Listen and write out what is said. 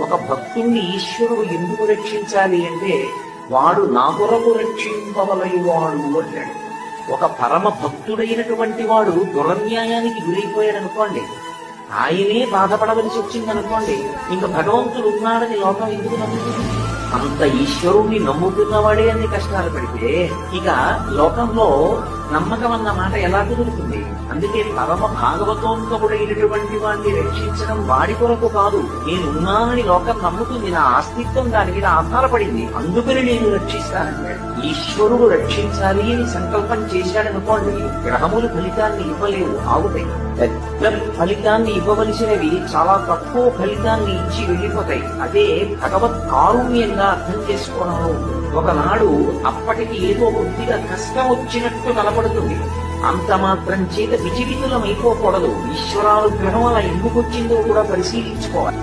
ఒక భక్తుణ్ణి ఈశ్వరుడు ఎందుకు రక్షించాలి అంటే వాడు నా కొరకు రక్షింపవలయువాడు అంటాడు. ఒక పరమ భక్తుడైనటువంటి వాడు దురన్యాయానికి గురైపోయాడు అనుకోండి, ఆయనే బాధపడవలసి వచ్చింది అనుకోండి, ఇంకా భగవంతుడు ఉన్నాడని లోకం ఎందుకు నమ్ముతుంది? అంత ఈశ్వరుణ్ణి నమ్ముతున్నవాడే అన్ని కష్టాలు పడితే ఇక లోకంలో నమ్మకం అన్న మాట ఎలా కుదురుతుంది? అందుకే పరమ భాగవతోన్ముడైనటువంటి వాడిని రక్షించడం వాడి కొరకు కాదు, నేనున్నానని లోకం నమ్ముతుంది, నా అస్తిత్వం దాని మీద ఆధారపడింది, అందుకని నేను రక్షిస్తానంటాడు. ఈశ్వరుడు రక్షించాలి అని సంకల్పం చేశాడనుకోండి, గ్రహములు ఫలితాన్ని ఇవ్వలేవు, ఆగుతాయి. పెద్ద ఫలితాన్ని ఇవ్వవలసినవి చాలా తక్కువ ఫలితాన్ని ఇచ్చి వెళ్ళిపోతాయి. అదే భగవత్ కారుణ్యంగా అర్థం చేసుకోవడంలో ఒకనాడు అప్పటికి ఏదో కొద్దిగా కష్టం వచ్చినట్టు కనపడుతుంది, అంత మాత్రం చేత విచలితులం అయిపోకూడదు. ఈశ్వరానుగ్రహం అలా ఎందుకు వచ్చిందో కూడా పరిశీలించుకోవాలి.